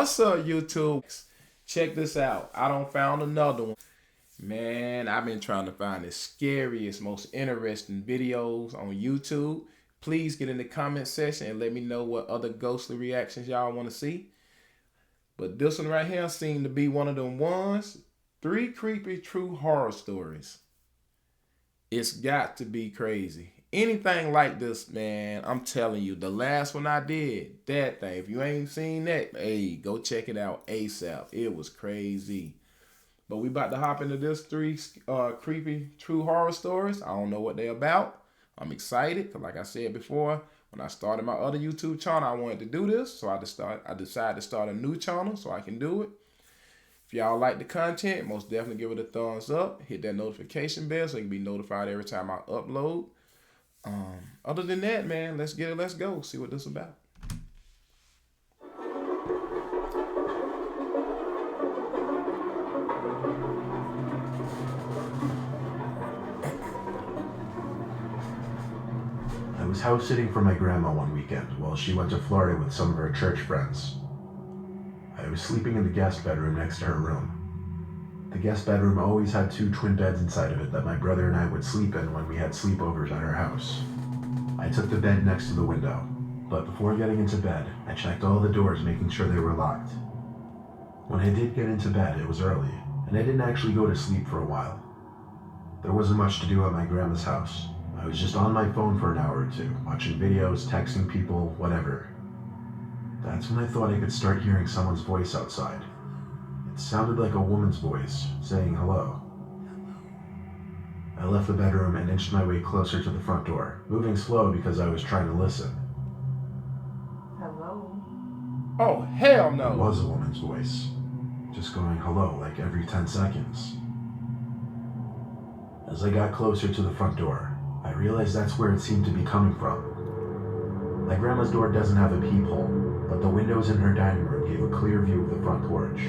What's up, YouTube? Check this out. I don't found another one. Man, I've been trying to find the scariest, most interesting videos on YouTube. Please get in the comment section and let me know what other ghostly reactions y'all want to see. But this one right here seemed to be one of them ones. 3 creepy true horror stories. It's got to be crazy. Anything like this, man, I'm telling you, the last one I did, that thing, if you ain't seen that, hey, go check it out ASAP. It was crazy. But we about to hop into this 3 creepy true horror stories. I don't know what they're about. I'm excited, because like I said before, when I started my other YouTube channel, I wanted to do this. So I decided to start a new channel so I can do it. If y'all like the content, most definitely give it a thumbs up. Hit that notification bell so you can be notified every time I upload. Other than that, man, let's get it. Let's go. See what this is about. I was house sitting for my grandma one weekend while she went to Florida with some of her church friends. I was sleeping in the guest bedroom next to her room. The guest bedroom always had 2 twin beds inside of it that my brother and I would sleep in when we had sleepovers at our house. I took the bed next to the window, but before getting into bed, I checked all the doors making sure they were locked. When I did get into bed, it was early, and I didn't actually go to sleep for a while. There wasn't much to do at my grandma's house. I was just on my phone for an hour or 2, watching videos, texting people, whatever. That's when I thought I could start hearing someone's voice outside. It sounded like a woman's voice, saying hello. I left the bedroom and inched my way closer to the front door, moving slow because I was trying to listen. Hello? Oh, hell no. It was a woman's voice, just going hello like every 10 seconds. As I got closer to the front door, I realized that's where it seemed to be coming from. My grandma's door doesn't have a peephole, but the windows in her dining room gave a clear view of the front porch,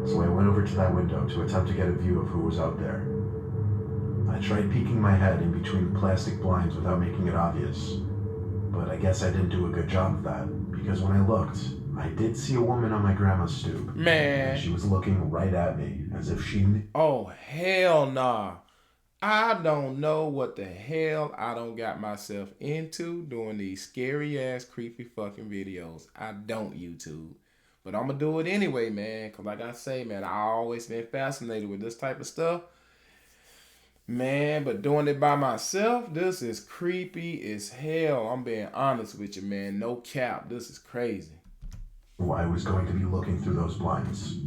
so I went over to that window to attempt to get a view of who was out there. I tried peeking my head in between the plastic blinds without making it obvious, but I guess I didn't do a good job of that, because when I looked, I did see a woman on my grandma's stoop. Man. And she was looking right at me, as if she... Oh, hell nah. I don't know what the hell I don't got myself into doing these scary ass creepy fucking videos. I don't, YouTube. But I'm gonna do it anyway, man. Cause like I say, man, I always been fascinated with this type of stuff. Man, but doing it by myself, this is creepy as hell. I'm being honest with you, man. No cap. This is crazy. I was going to be looking through those blinds.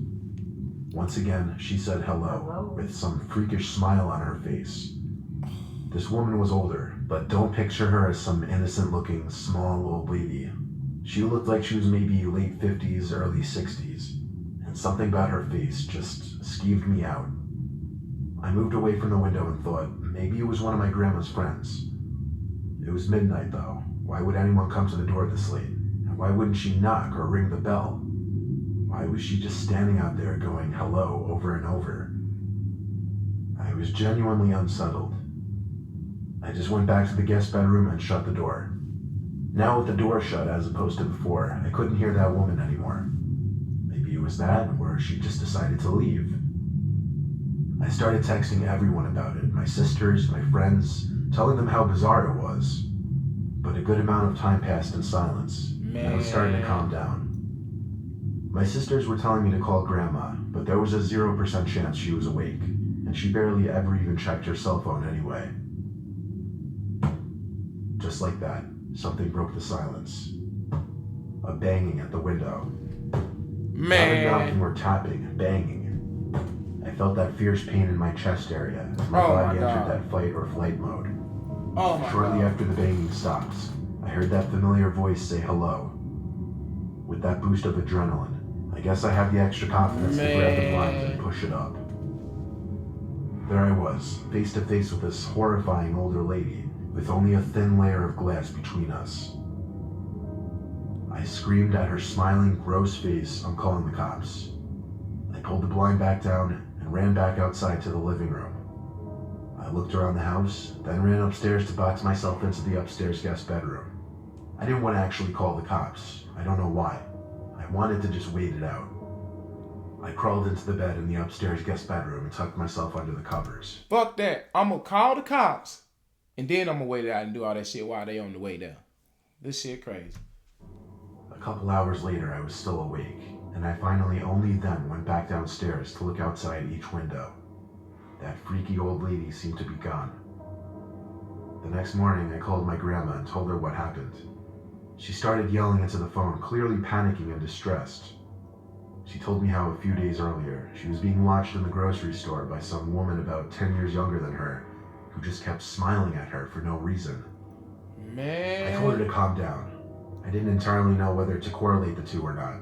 Once again, she said hello, with some freakish smile on her face. This woman was older, but don't picture her as some innocent-looking, small old lady. She looked like she was maybe late 50s, early 60s, and something about her face just skeeved me out. I moved away from the window and thought maybe it was one of my grandma's friends. It was midnight, though. Why would anyone come to the door this late? And why wouldn't she knock or ring the bell? Why was she just standing out there going hello over and over? I was genuinely unsettled. I just went back to the guest bedroom and shut the door. Now with the door shut as opposed to before, I couldn't hear that woman anymore. Maybe it was that, or she just decided to leave. I started texting everyone about it, my sisters, my friends, telling them how bizarre it was. But a good amount of time passed in silence, and I was starting to calm down. My sisters were telling me to call Grandma, but there was a 0% chance she was awake, and she barely ever even checked her cell phone anyway. Just like that, something broke the silence. A banging at the window. Man. Not a knocking or tapping, banging. I felt that fierce pain in my chest area as my body entered that fight or flight mode. Oh my Shortly God. after the banging stopped, I heard that familiar voice say hello. With that boost of adrenaline, I guess I had the extra confidence to grab the blinds and push it up. There I was, face to face with this horrifying older lady, with only a thin layer of glass between us. I screamed at her smiling, gross face, "I'm calling the cops." I pulled the blind back down and ran back outside to the living room. I looked around the house, then ran upstairs to box myself into the upstairs guest bedroom. I didn't want to actually call the cops. I don't know why. I wanted to just wait it out. I crawled into the bed in the upstairs guest bedroom and tucked myself under the covers. Fuck that. I'm gonna call the cops, and then I'm gonna wait out and do all that shit while they on the way there. This shit crazy. A couple hours later, I was still awake, and I finally only then went back downstairs to look outside each window. That freaky old lady seemed to be gone. The next morning, I called my grandma and told her what happened. She started yelling into the phone, clearly panicking and distressed. She told me how a few days earlier, she was being watched in the grocery store by some woman about 10 years younger than her, who just kept smiling at her for no reason. Man. I told her to calm down. I didn't entirely know whether to correlate the two or not,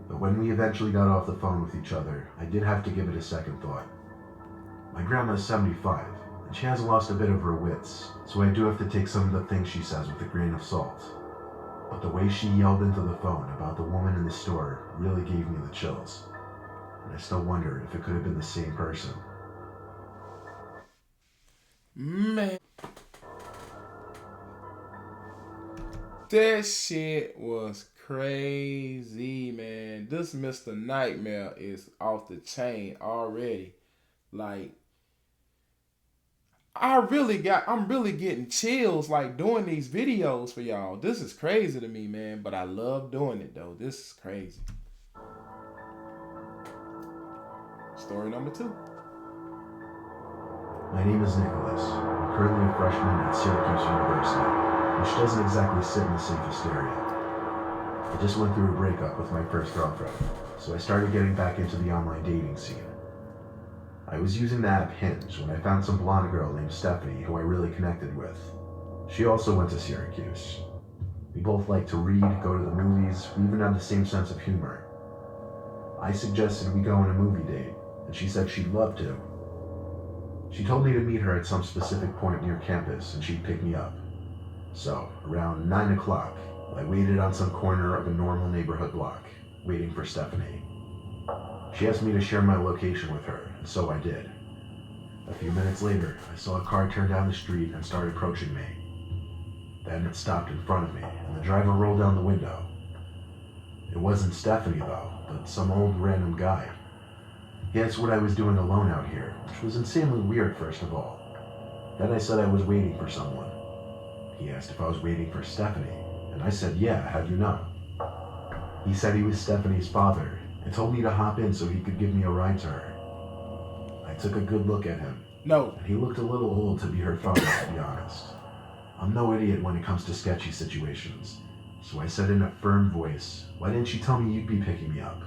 but when we eventually got off the phone with each other, I did have to give it a second thought. My grandma is 75, and she has lost a bit of her wits, so I do have to take some of the things she says with a grain of salt. But the way she yelled into the phone about the woman in the store really gave me the chills, and I still wonder if it could have been the same person. Man. That shit was crazy, man. This Mr. Nightmare is off the chain already. Like, I'm really getting chills like doing these videos for y'all. This is crazy to me, man, but I love doing it though. This is crazy. Story number 2. My name is Nicholas. I'm currently a freshman at Syracuse University, which doesn't exactly sit in the safest area. I just went through a breakup with my first girlfriend, so I started getting back into the online dating scene. I was using the app Hinge when I found some blonde girl named Stephanie who I really connected with. She also went to Syracuse. We both like to read, go to the movies, we even have the same sense of humor. I suggested we go on a movie date, and she said she'd love to. She told me to meet her at some specific point near campus and she'd pick me up. So, around 9 o'clock, I waited on some corner of a normal neighborhood block, waiting for Stephanie. She asked me to share my location with her, and so I did. A few minutes later, I saw a car turn down the street and start approaching me. Then it stopped in front of me, and the driver rolled down the window. It wasn't Stephanie though, but some old random guy. He asked what I was doing alone out here, which was insanely weird first of all. Then I said I was waiting for someone. He asked if I was waiting for Stephanie, and I said yeah, how'd you know? He said he was Stephanie's father, and told me to hop in so he could give me a ride to her. I took a good look at him. No. And he looked a little old to be her father, to be honest. I'm no idiot when it comes to sketchy situations, so I said in a firm voice, "Why didn't you tell me you'd be picking me up?"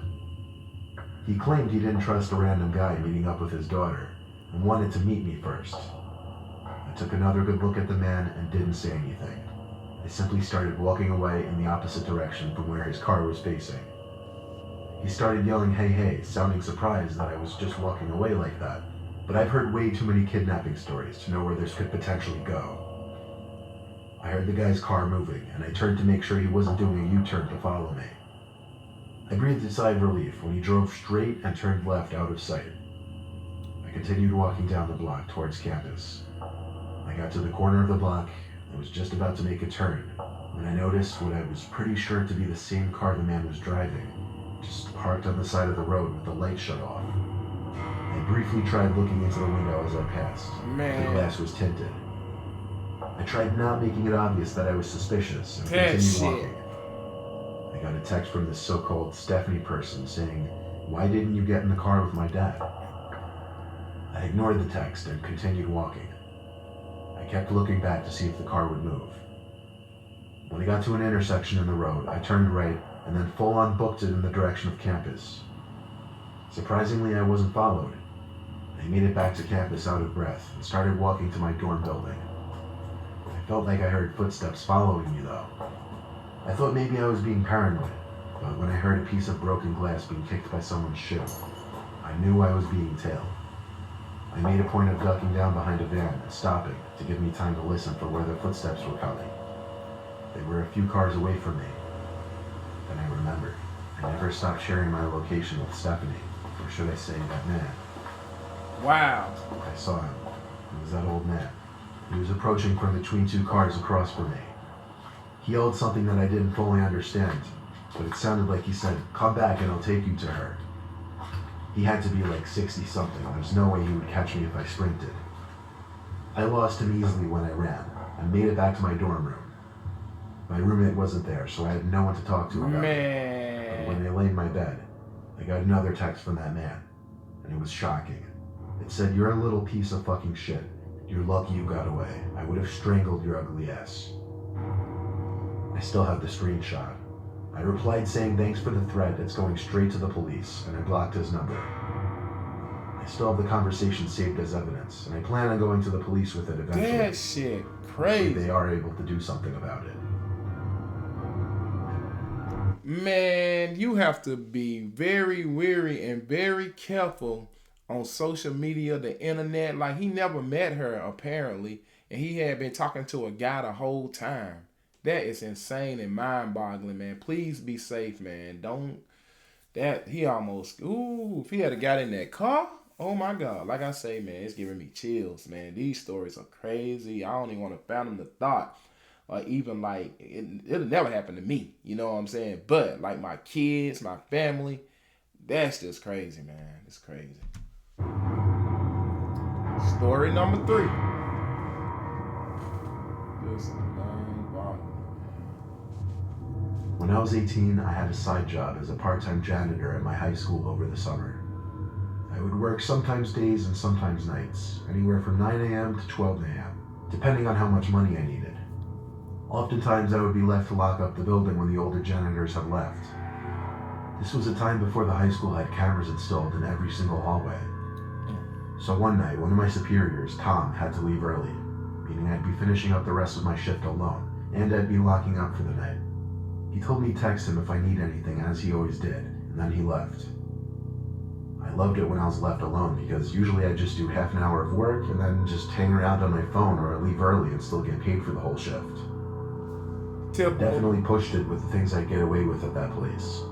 He claimed he didn't trust a random guy meeting up with his daughter, and wanted to meet me first. I took another good look at the man and didn't say anything. I simply started walking away in the opposite direction from where his car was facing. He started yelling hey hey, sounding surprised that I was just walking away like that, but I've heard way too many kidnapping stories to know where this could potentially go. I heard the guy's car moving, and I turned to make sure he wasn't doing a U-turn to follow me. I breathed a sigh of relief when he drove straight and turned left out of sight. I continued walking down the block towards campus. I got to the corner of the block and was just about to make a turn when I noticed what I was pretty sure to be the same car the man was driving, just parked on the side of the road with the light shut off. I briefly tried looking into the window as I passed. Man. The glass was tinted. I tried not making it obvious that I was suspicious and That continued shit. walking. I got a text from this so-called Stephanie person saying, "Why didn't you get in the car with my dad?" I ignored the text and continued walking. I kept looking back to see if the car would move. When I got to an intersection in the road, I turned right and then full-on booked it in the direction of campus. Surprisingly, I wasn't followed. I made it back to campus out of breath and started walking to my dorm building. I felt like I heard footsteps following me though. I thought maybe I was being paranoid, but when I heard a piece of broken glass being kicked by someone's shoe, I knew I was being tailed. I made a point of ducking down behind a van and stopping to give me time to listen for where the footsteps were coming. They were a few cars away from me. Then I remembered. I never stopped sharing my location with Stephanie, or should I say that man. Wow. I saw him. It was that old man. He was approaching from between two cars across from me. He yelled something that I didn't fully understand, but it sounded like he said, "Come back and I'll take you to her." He had to be like 60 something. There's no way he would catch me if I sprinted. I lost him easily when I ran. I made it back to my dorm room. My roommate wasn't there, so I had no one to talk to about it. But when I lay in my bed, I got another text from that man, and it was shocking. It said, "You're a little piece of fucking shit. You're lucky you got away. I would have strangled your ugly ass." I still have the screenshot. I replied saying thanks for the threat, it's going straight to the police, and I blocked his number. I still have the conversation saved as evidence, and I plan on going to the police with it eventually. That shit crazy. They are able to do something about it. Man, you have to be very wary and very careful on social media, the internet. Like, he never met her, apparently, and he had been talking to a guy the whole time. That is insane and mind-boggling, man. Please be safe, man. Don't... That... He almost... Ooh, if he had got in that car... Oh my God. Like I say, man, it's giving me chills, man. These stories are crazy. I don't even want to fathom the thought. Or even like, it'll never happen to me. You know what I'm saying? But like my kids, my family, that's just crazy, man. It's crazy. Story number 3. Just mind-boggling. When I was 18, I had a side job as a part-time janitor at my high school over the summer. I would work sometimes days and sometimes nights, anywhere from 9 a.m. to 12 a.m., depending on how much money I needed. Oftentimes I would be left to lock up the building when the older janitors had left. This was a time before the high school had cameras installed in every single hallway. So one night, one of my superiors, Tom, had to leave early, meaning I'd be finishing up the rest of my shift alone, and I'd be locking up for the night. He told me to text him if I need anything, as he always did, and then he left. I loved it when I was left alone because usually I'd just do half an hour of work and then just hang around on my phone or leave early and still get paid for the whole shift. Definitely pushed it with the things I'd get away with at that place.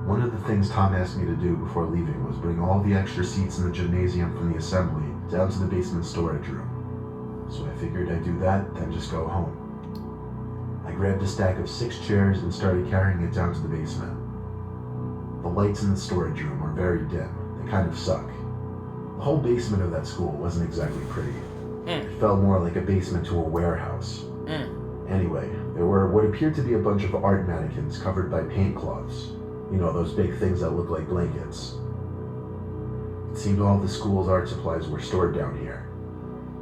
One of the things Tom asked me to do before leaving was bring all the extra seats in the gymnasium from the assembly down to the basement storage room. So I figured I'd do that, then just go home. I grabbed a stack of 6 chairs and started carrying it down to the basement. The lights in the storage room are very dim. They kind of suck. The whole basement of that school wasn't exactly pretty. It felt more like a basement to a warehouse. Anyway, there were what appeared to be a bunch of art mannequins covered by paint cloths. You know, those big things that look like blankets. It seemed all the school's art supplies were stored down here.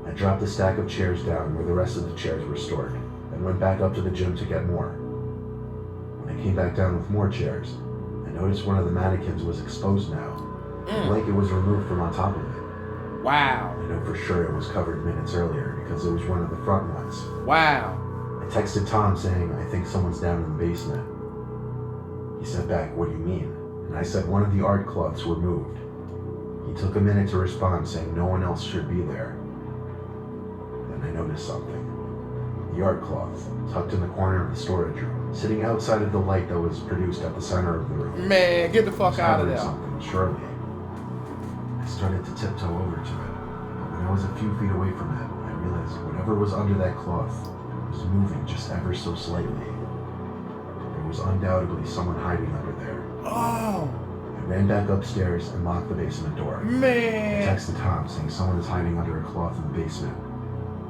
I dropped a stack of chairs down where the rest of the chairs were stored, and went back up to the gym to get more. When I came back down with more chairs, I noticed one of the mannequins was exposed now. The blanket was removed from on top of it. Wow. I know for sure it was covered minutes earlier because it was one of the front ones. Wow. I texted Tom saying, "I think someone's down in the basement." He said back, "What do you mean?" And I said one of the art cloths were moved. He took a minute to respond saying no one else should be there. Then I noticed something. The art cloth, tucked in the corner of the storage room, sitting outside of the light that was produced at the center of the room. Man, get the fuck out of there. Something, surely. I started to tiptoe over to it, but when I was a few feet away from it, I realized whatever was under that cloth was moving just ever so slightly. There was undoubtedly someone hiding under there. Oh. I ran back upstairs and locked the basement door. Man. I texted Tom saying someone is hiding under a cloth in the basement.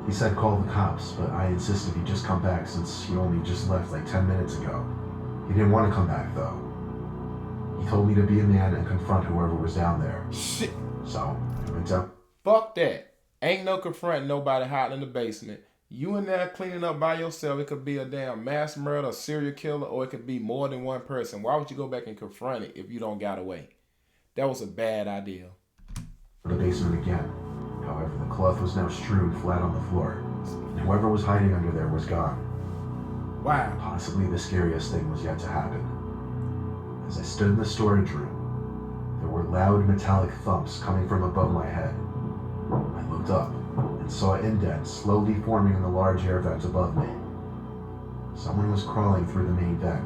He said call the cops, but I insisted he just come back since he only just left like 10 minutes ago. He didn't want to come back though. He told me to be a man and confront whoever was down there. Shit. So I went up. Fuck that. Ain't no confronting nobody hiding in the basement. You in there cleaning up by yourself. It could be a damn mass murder, a serial killer, or it could be more than one person. Why would you go back and confront it if you don't got away? That was a bad idea. The basement again. However, the cloth was now strewn flat on the floor, and whoever was hiding under there was gone. Wow. Possibly the scariest thing was yet to happen. As I stood in the storage room, there were loud metallic thumps coming from above my head. I looked up and saw indents slowly forming in the large air vent above me. Someone was crawling through the main vent,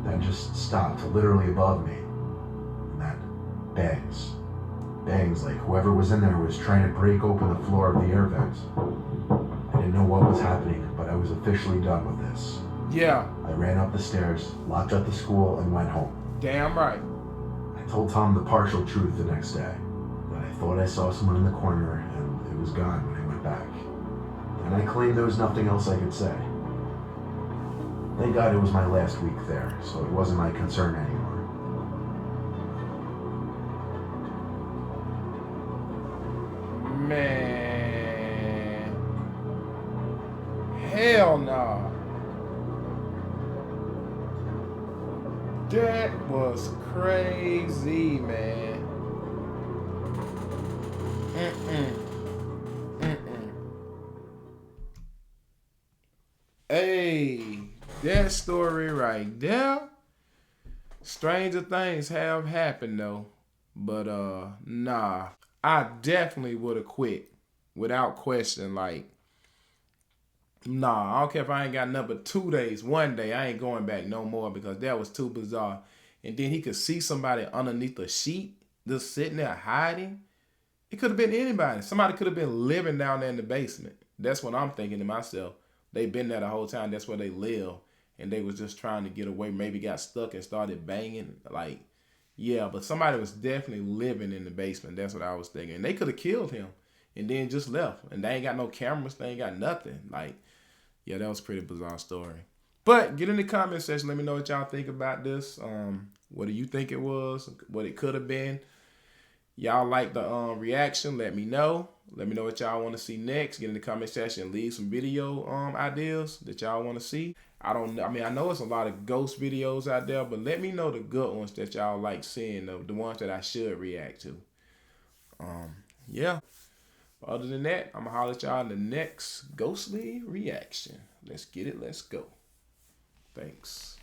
then just stopped literally above me. And then, bangs. Bangs like whoever was in there was trying to break open the floor of the air vent. I didn't know what was happening, but I was officially done with this. Yeah. I ran up the stairs, locked up the school, and went home. Damn right. I I told Tom the partial truth the next day, that I thought I saw someone in the corner and it was gone when I went back. And I claimed there was nothing else I could say. Thank God it was my last week there, so it wasn't my concern anymore. Man. Hell nah. That was crazy, man. Hey, that story right there. Stranger things have happened though. But nah. I definitely would have quit. Without question. Like, nah, I don't care if I ain't got nothing but 2 days. One day, I ain't going back no more because that was too bizarre. And then he could see somebody underneath a sheet just sitting there hiding. It could have been anybody. Somebody could have been living down there in the basement. That's what I'm thinking to myself. They been there the whole time. That's where they live. And they was just trying to get away. Maybe got stuck and started banging. Like, yeah, but somebody was definitely living in the basement. That's what I was thinking. And they could have killed him and then just left. And they ain't got no cameras. They ain't got nothing. Like, yeah, that was a pretty bizarre story. But get in the comment section. Let me know what y'all think about this. What do you think it was? What it could have been? Y'all like the reaction? Let me know. Let me know what y'all want to see next. Get in the comment section and leave some video ideas that y'all want to see. I know it's a lot of ghost videos out there, but let me know the good ones that y'all like seeing, the ones that I should react to. Yeah. Other than that, I'm gonna holler at y'all in the next ghostly reaction. Let's get it. Let's go. Thanks.